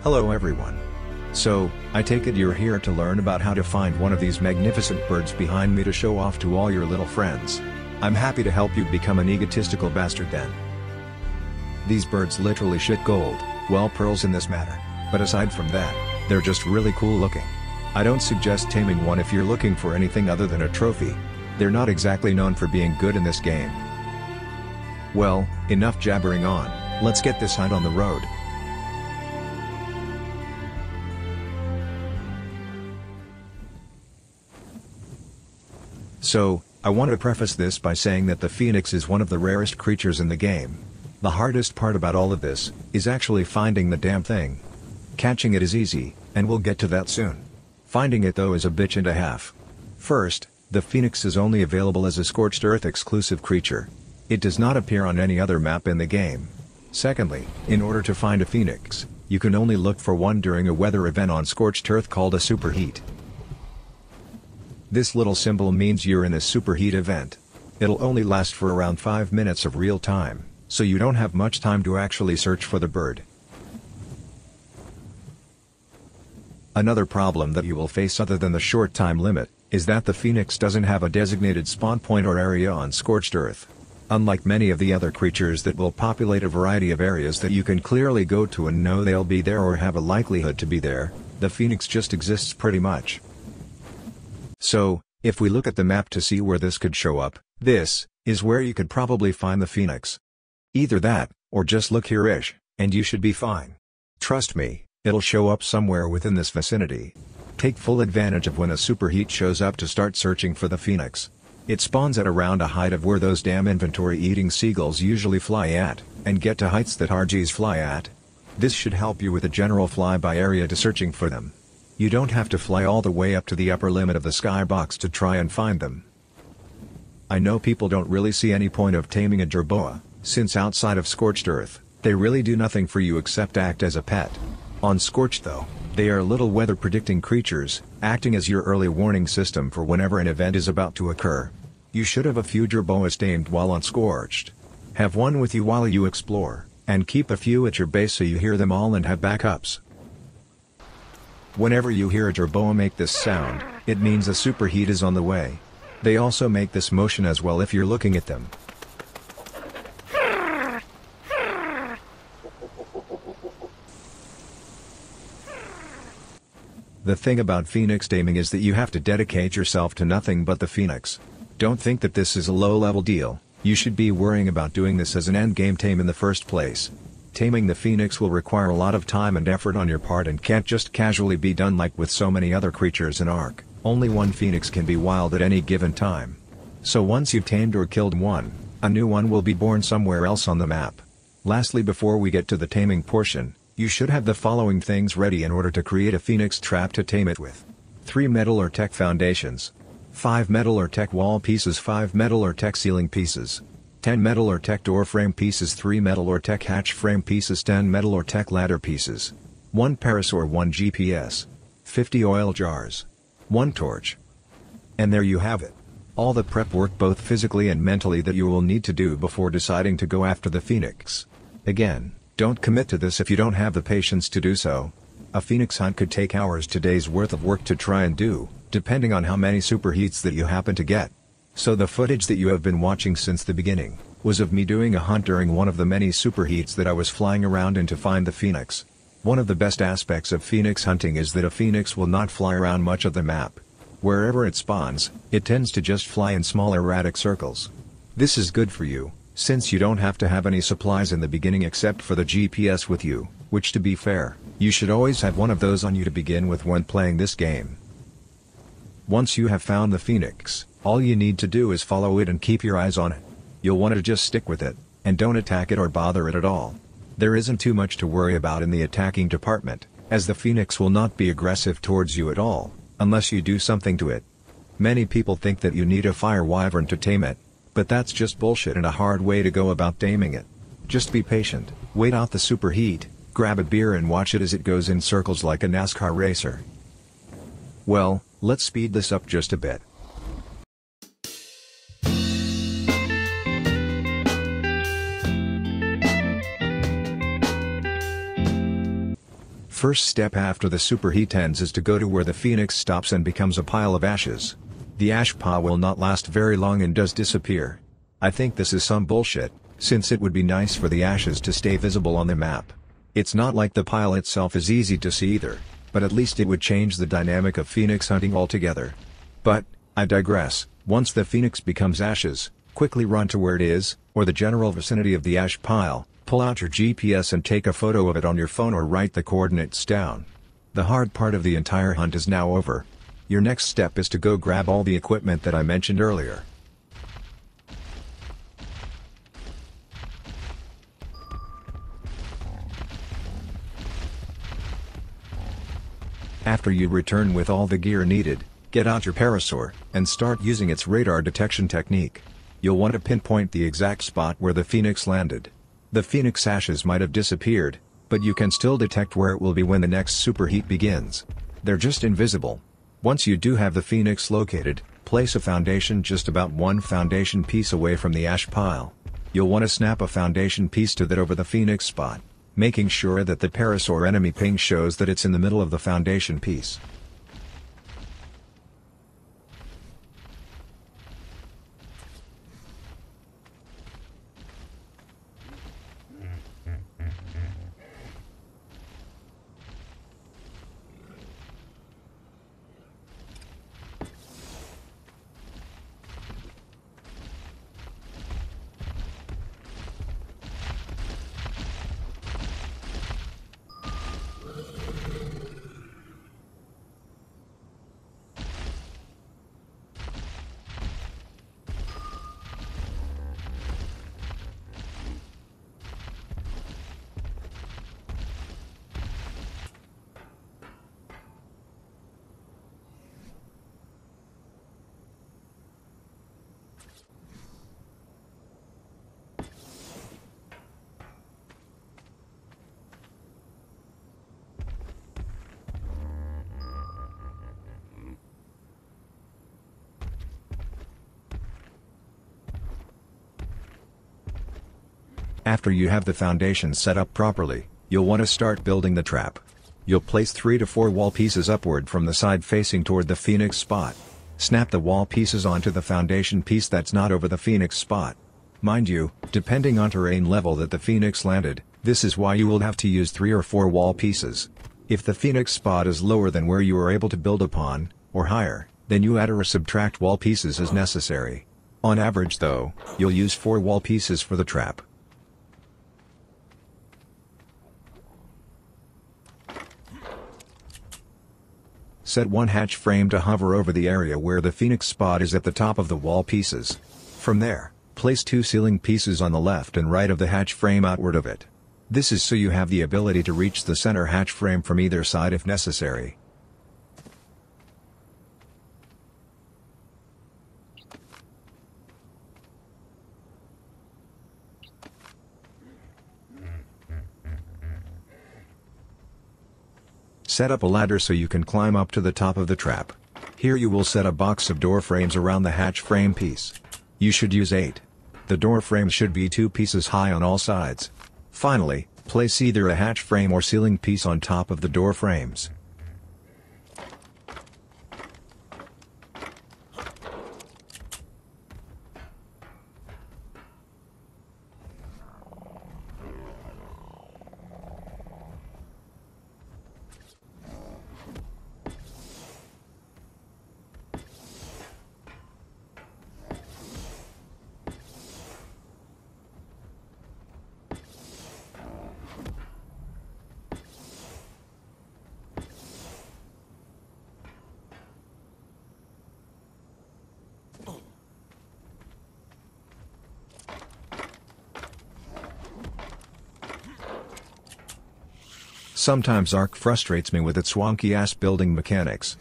Hello everyone. So, I take it you're here to learn about how to find one of these magnificent birds behind me to show off to all your little friends. I'm happy to help you become an egotistical bastard then. These birds literally shit gold, well pearls in this matter, but aside from that, they're just really cool looking. I don't suggest taming one if you're looking for anything other than a trophy. They're not exactly known for being good in this game. Well, enough jabbering on, let's get this hunt on the road. So, I want to preface this by saying that the phoenix is one of the rarest creatures in the game. The hardest part about all of this, is actually finding the damn thing. Catching it is easy, and we'll get to that soon. Finding it though is a bitch and a half. First, the phoenix is only available as a Scorched Earth exclusive creature. It does not appear on any other map in the game. Secondly, in order to find a phoenix, you can only look for one during a weather event on Scorched Earth called a superheat. This little symbol means you're in a superheat event. It'll only last for around 5 minutes of real time, so you don't have much time to actually search for the bird. Another problem that you will face other than the short time limit, is that the phoenix doesn't have a designated spawn point or area on Scorched Earth. Unlike many of the other creatures that will populate a variety of areas that you can clearly go to and know they'll be there or have a likelihood to be there, the phoenix just exists pretty much. So, if we look at the map to see where this could show up, this is where you could probably find the phoenix. Either that, or just look here-ish, and you should be fine. Trust me, it'll show up somewhere within this vicinity. Take full advantage of when a superheat shows up to start searching for the phoenix. It spawns at around a height of where those damn inventory-eating seagulls usually fly at, and get to heights that RGs fly at. This should help you with a general flyby area to searching for them. You don't have to fly all the way up to the upper limit of the skybox to try and find them. I know people don't really see any point of taming a jerboa, since outside of Scorched Earth, they really do nothing for you except act as a pet. On Scorched though, they are little weather predicting creatures, acting as your early warning system for whenever an event is about to occur. You should have a few jerboas tamed while on Scorched. Have one with you while you explore, and keep a few at your base so you hear them all and have backups. Whenever you hear a jerboa make this sound, it means a superheat is on the way. They also make this motion as well if you're looking at them. The thing about phoenix taming is that you have to dedicate yourself to nothing but the phoenix. Don't think that this is a low-level deal, you should be worrying about doing this as an endgame tame in the first place. Taming the phoenix will require a lot of time and effort on your part and can't just casually be done like with so many other creatures in Ark. Only one phoenix can be wild at any given time. So once you've tamed or killed one, a new one will be born somewhere else on the map. Lastly, before we get to the taming portion, you should have the following things ready in order to create a phoenix trap to tame it with. 3 metal or tech foundations. 5 metal or tech wall pieces. 5 metal or tech ceiling pieces. 10 metal or tech door frame pieces. 3 metal or tech hatch frame pieces. 10 metal or tech ladder pieces. 1 parasaur. 1 GPS. 50 oil jars. 1 torch. And there you have it. All the prep work both physically and mentally that you will need to do before deciding to go after the phoenix. Again, don't commit to this if you don't have the patience to do so. A phoenix hunt could take hours to days worth of work to try and do, depending on how many superheats that you happen to get. So the footage that you have been watching since the beginning, was of me doing a hunt during one of the many superheats that I was flying around in to find the phoenix. One of the best aspects of phoenix hunting is that a phoenix will not fly around much of the map. Wherever it spawns, it tends to just fly in small erratic circles. This is good for you, since you don't have to have any supplies in the beginning except for the GPS with you, which to be fair, you should always have one of those on you to begin with when playing this game. Once you have found the phoenix, all you need to do is follow it and keep your eyes on it. You'll want to just stick with it, and don't attack it or bother it at all. There isn't too much to worry about in the attacking department, as the phoenix will not be aggressive towards you at all, unless you do something to it. Many people think that you need a fire wyvern to tame it, but that's just bullshit and a hard way to go about taming it. Just be patient, wait out the superheat, grab a beer and watch it as it goes in circles like a NASCAR racer. Well, let's speed this up just a bit. first step after the superheat ends is to go to where the Phoenix stops and becomes a pile of ashes. The ash pile will not last very long and does disappear. I think this is some bullshit, since it would be nice for the ashes to stay visible on the map. It's not like the pile itself is easy to see either, but at least it would change the dynamic of Phoenix hunting altogether. But, I digress. Once the Phoenix becomes ashes, quickly run to where it is, or the general vicinity of the ash pile, pull out your GPS and take a photo of it on your phone or write the coordinates down. The hard part of the entire hunt is now over. Your next step is to go grab all the equipment that I mentioned earlier. After you return with all the gear needed, get out your parasaur, and start using its radar detection technique. You'll want to pinpoint the exact spot where the Phoenix landed. The Phoenix ashes might have disappeared, but you can still detect where it will be when the next superheat begins. They're just invisible. Once you do have the Phoenix located, place a foundation just about one foundation piece away from the ash pile. You'll want to snap a foundation piece to that over the Phoenix spot, making sure that the parasaur enemy ping shows that it's in the middle of the foundation piece. After you have the foundation set up properly, you'll want to start building the trap. You'll place 3 to 4 wall pieces upward from the side facing toward the Phoenix spot. Snap the wall pieces onto the foundation piece that's not over the Phoenix spot. Mind you, depending on terrain level that the Phoenix landed, this is why you will have to use 3 or 4 wall pieces. If the Phoenix spot is lower than where you are able to build upon, or higher, then you add or subtract wall pieces as necessary. On average though, you'll use 4 wall pieces for the trap. Set one hatch frame to hover over the area where the Phoenix spot is at the top of the wall pieces. From there, place 2 ceiling pieces on the left and right of the hatch frame outward of it. This is so you have the ability to reach the center hatch frame from either side if necessary. Set up a ladder so you can climb up to the top of the trap. Here you will set a box of door frames around the hatch frame piece. You should use 8. The door frames should be 2 pieces high on all sides. Finally, place either a hatch frame or ceiling piece on top of the door frames. Sometimes Ark frustrates me with its wonky-ass building mechanics.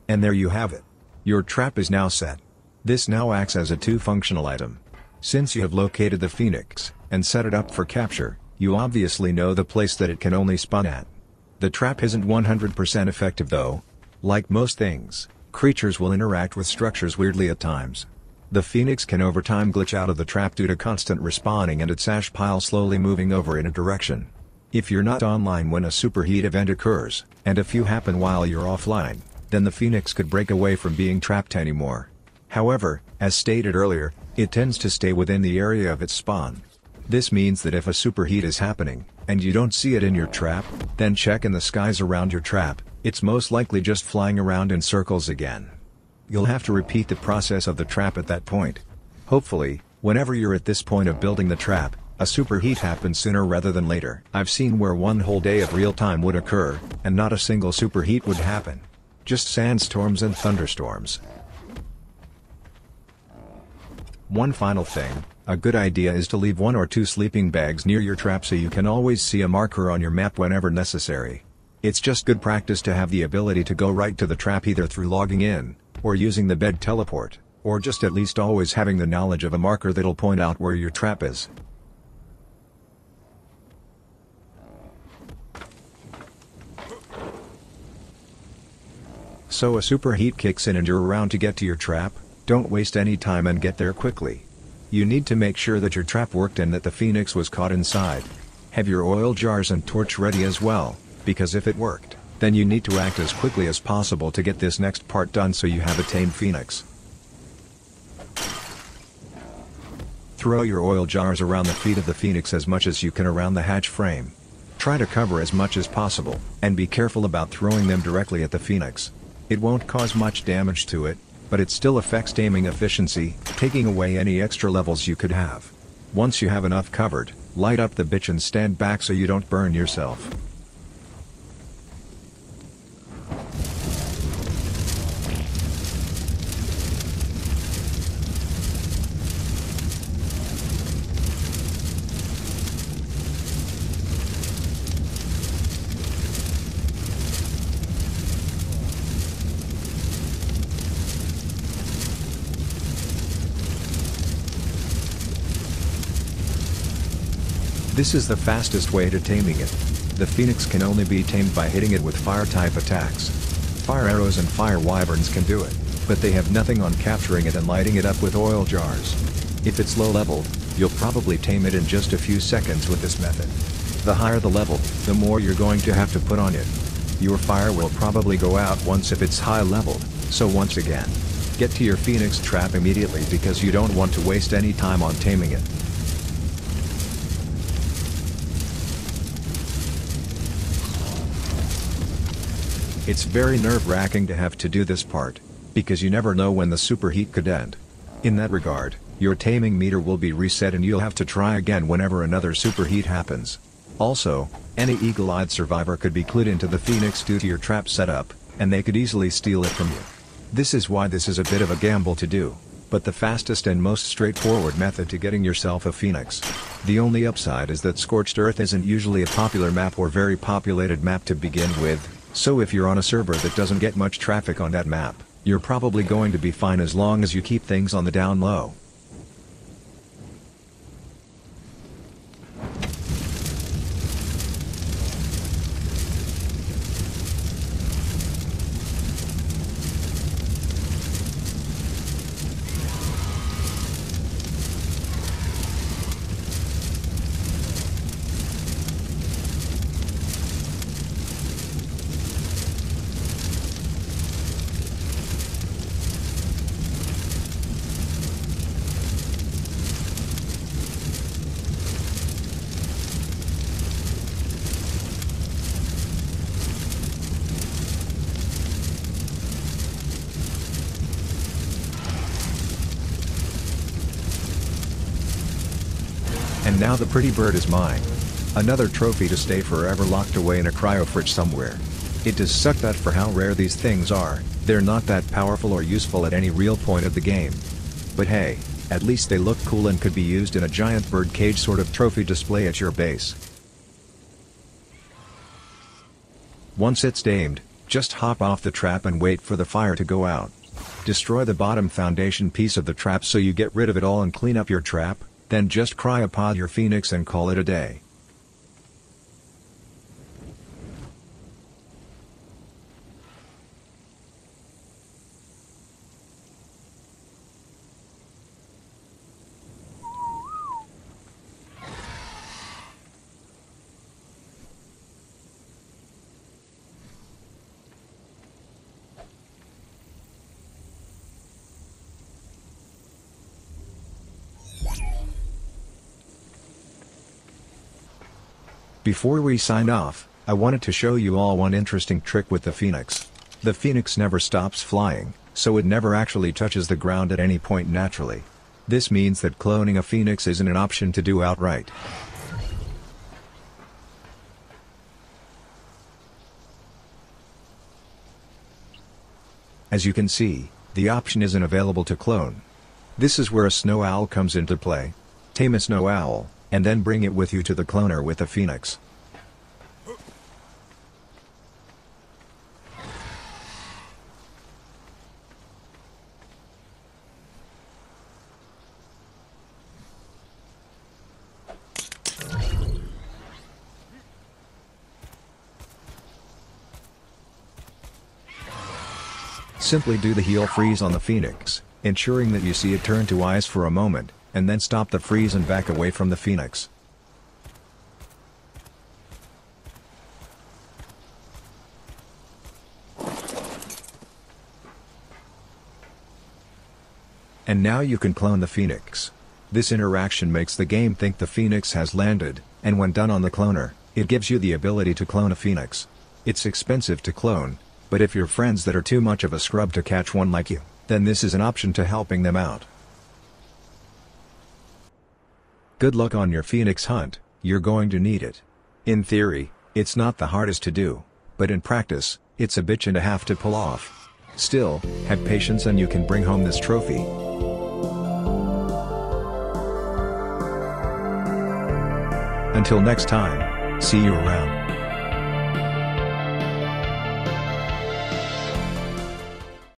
And there you have it. Your trap is now set. This now acts as a 2-functional item. Since you have located the Phoenix, and set it up for capture, you obviously know the place that it can only spawn at. The trap isn't 100% effective though. Like most things, creatures will interact with structures weirdly at times. The phoenix can over time glitch out of the trap due to constant respawning and its ash pile slowly moving over in a direction. If you're not online when a superheat event occurs, and a few happen while you're offline, then the phoenix could break away from being trapped anymore. However, as stated earlier, it tends to stay within the area of its spawn. This means that if a superheat is happening, and you don't see it in your trap, then check in the skies around your trap, it's most likely just flying around in circles again. You'll have to repeat the process of the trap at that point. Hopefully, whenever you're at this point of building the trap, a superheat happens sooner rather than later. I've seen where one whole day of real time would occur, and not a single superheat would happen. Just sandstorms and thunderstorms. One final thing, a good idea is to leave 1 or 2 sleeping bags near your trap so you can always see a marker on your map whenever necessary. It's just good practice to have the ability to go right to the trap either through logging in, or using the bed teleport, or just at least always having the knowledge of a marker that'll point out where your trap is. So a superheat kicks in and you're around to get to your trap, don't waste any time and get there quickly. You need to make sure that your trap worked and that the phoenix was caught inside. Have your oil jars and torch ready as well, because if it worked, then you need to act as quickly as possible to get this next part done so you have a tamed phoenix. Throw your oil jars around the feet of the phoenix as much as you can around the hatch frame. Try to cover as much as possible, and be careful about throwing them directly at the phoenix. It won't cause much damage to it, but it still affects taming efficiency, taking away any extra levels you could have. Once you have enough covered, light up the bitch and stand back so you don't burn yourself. This is the fastest way to taming it. The phoenix can only be tamed by hitting it with fire-type attacks. Fire arrows and fire wyverns can do it, but they have nothing on capturing it and lighting it up with oil jars. If it's low-leveled, you'll probably tame it in just a few seconds with this method. The higher the level, the more you're going to have to put on it. Your fire will probably go out once if it's high-leveled, so once again, get to your phoenix trap immediately because you don't want to waste any time on taming it. It's very nerve-wracking to have to do this part, because you never know when the superheat could end. In that regard, your taming meter will be reset and you'll have to try again whenever another superheat happens. Also, any eagle-eyed survivor could be clued into the phoenix due to your trap setup, and they could easily steal it from you. This is why this is a bit of a gamble to do, but the fastest and most straightforward method to getting yourself a phoenix. The only upside is that Scorched Earth isn't usually a popular map or very populated map to begin with. So if you're on a server that doesn't get much traffic on that map, you're probably going to be fine as long as you keep things on the down low. And now the pretty bird is mine. Another trophy to stay forever locked away in a cryofridge somewhere. It does suck that for how rare these things are, they're not that powerful or useful at any real point of the game. But hey, at least they look cool and could be used in a giant bird cage sort of trophy display at your base. Once it's tamed, just hop off the trap and wait for the fire to go out. Destroy the bottom foundation piece of the trap so you get rid of it all and clean up your trap. Then just cryopod your phoenix and call it a day. Before we sign off, I wanted to show you all one interesting trick with the Phoenix. The Phoenix never stops flying, so it never actually touches the ground at any point naturally. This means that cloning a Phoenix isn't an option to do outright. As you can see, the option isn't available to clone. This is where a snow owl comes into play. Tame a snow owl, and then bring it with you to the cloner with the Phoenix. Simply do the heal freeze on the Phoenix, ensuring that you see it turn to ice for a moment, and then stop the freeze and back away from the Phoenix. And now you can clone the Phoenix. This interaction makes the game think the Phoenix has landed, and when done on the cloner, it gives you the ability to clone a Phoenix. It's expensive to clone, but if you're friends that are too much of a scrub to catch one like you, then this is an option to helping them out. Good luck on your Phoenix hunt, you're going to need it. In theory, it's not the hardest to do, but in practice, it's a bitch and a half to pull off. Still, have patience and you can bring home this trophy. Until next time, see you around.